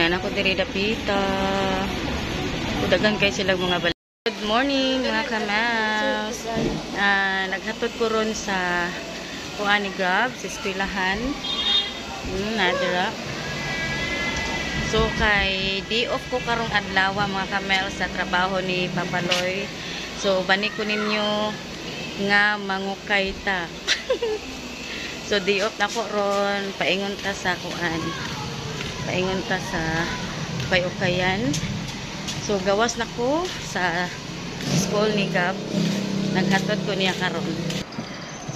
na ako diri dapita. Kudagan kay sila mga balik. Good morning mga kamels. Naghatod ko ron sa kuan ni Grab sa eskwelahan. Nadira. So kay day off ko karong adlaw mga kamels sa trabaho ni Papaloy. So bani ko ninyo nga mangukay ta. So day off na ko ron, paingon ta sa kuan. Paingon ta sa Bayukayan. So gawas na ko sa school ni Gab. Naghatod ko niya karon.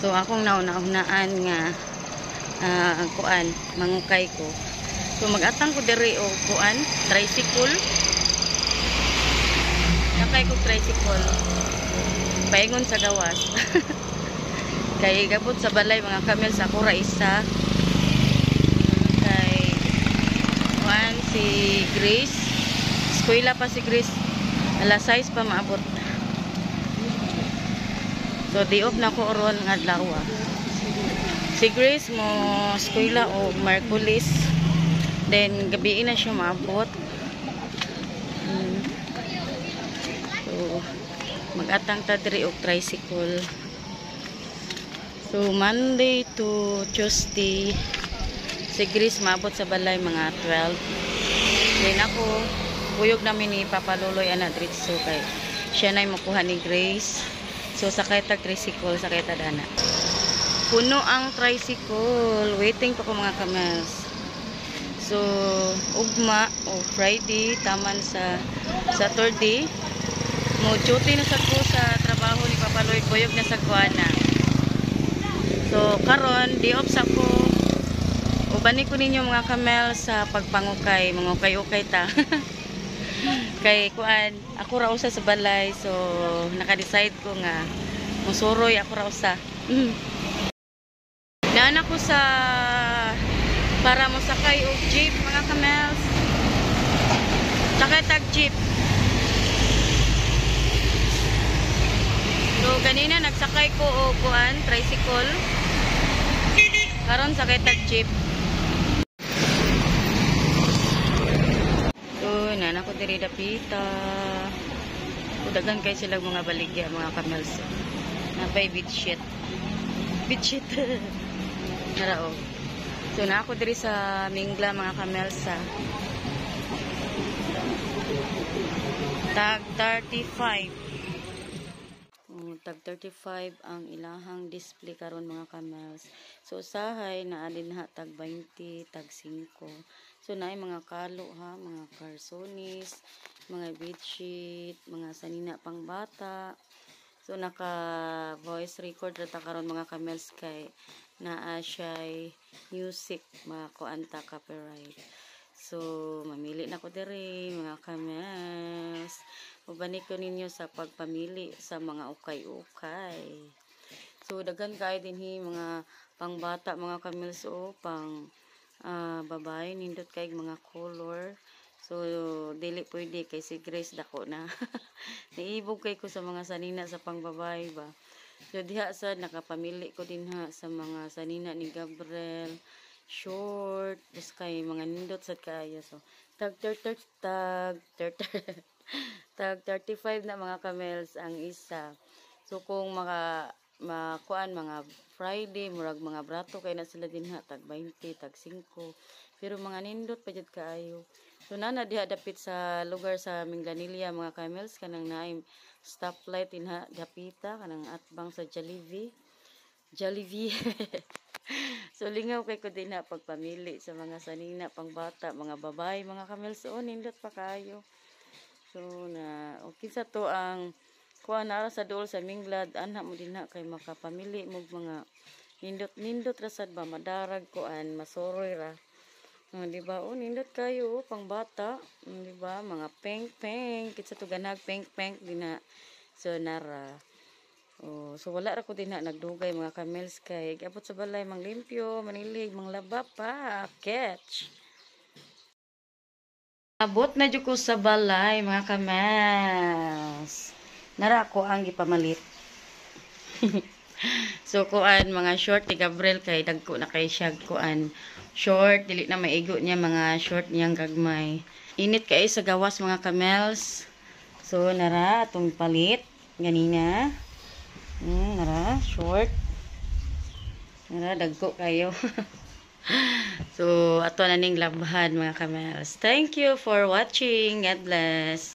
So akong nauna-unaan nga kuan mangukay ko. So magatang ko diri og kuan tricycle. Nakay ko tricycle. Paingon sa gawas. Kay gabot sa balay mga kamels ako ra isa. Kay kuan si Grace. Eskwela pa si Grace. Alas 6 pa maabot. So day off na ko ron nga adlaw. Si Grace mo eskwela o Markulis. Then gabi na siya maabot. So magatang ta diri og tricycle. So Monday to Tuesday si Grace maabot sa balay mga 12. Then ako buyog namin ni Papa Loloy anak dritso kay siya na makuha ni Grace. So sakay tag tricycle, sakay ta dana. Puno ang tricycle. Waiting pa ko mga kamels. So ugma o Friday taman sa Saturday mo duty na sa ko sa trabaho ni Papa Loloy, buyog na sa kuana. So karon di off sa ko. Ubani ko ninyo mga kamels sa pagpangukay, mangukay-ukay ta. Kay kuan ako ra usa sa balay, so naka-decide ko nga musuroy ako ra usa. Naan ako sa para mo sakay og jeep mga kamels. Sakay tag jeep. So ganina nagsakay ko og kuan tricycle. Karon sakay tag jeep. Na ako diri dapita. Kudagan kay sila mga baligya mga kamels. Napay bedsheet. Bedsheet. Narao. So na ako diri sa Mingla mga kamels sa tag 35. Tag 35 ang ilahang display karon mga kamels. So usahay na alinha tag 20, tag 5. So naay mga kalo ha, mga carsonis, mga bedsheet, mga sanina pang bata. So naka voice record ra ta karon mga kamels kay naa siya music makuanta copyright. So mamili na ko diri mga kamels. Ubani ko ninyo sa pagpamili sa mga ukay-ukay. So daghan kay dinhi mga pangbata mga kamels o pang babae nindot kay mga color. So dili pwede kay si Grace dako na. Niibog kay ko sa mga sanina sa pangbabae ba. So diha sad nakapamili ko din ha sa mga sanina ni Gabriel short bus kay mga nindot sad kaayo. So tag 35 na mga kamels ang isa. So kung makuan mga Friday murag mga brato kay na sila din ha tag 20 tag 5 pero mga nindot pa jud kaayo. So nana diha dapit sa lugar sa Minglanilla mga kamels kanang naay stoplight dinha dapita kanang atbang sa Jollibee. So lingaw kay ko din ha pagpamili sa mga sanina pang bata mga babae mga kamels o nindot pa kaayo. So na okay sa to ang kuan ara sa dool sa Minglad anha mo din na kay makapamili mo mga nindot rasad ba madarag kuan masoroy ra. Di ba? O nindot kayo pang bata, di ba? Mga pink kitsa to ganag pink din na. So nara. So wala ra ko din na nagdugay mga kamels kay gabot sa balay mang limpyo, manilig, mang laba pa, catch. Abot na jud ko sa balay mga kamels. Nara ko ang gipamalit. So kuan mga short ni Gabriel kay dagko na kay siya kuan. Short dili na maigo niya mga short niyang gagmay. Init kay sa gawas mga kamels. So nara atong palit ganina. Nara short. Nara dagko kayo. So ato na ning labhan mga kamels. Thank you for watching. God bless.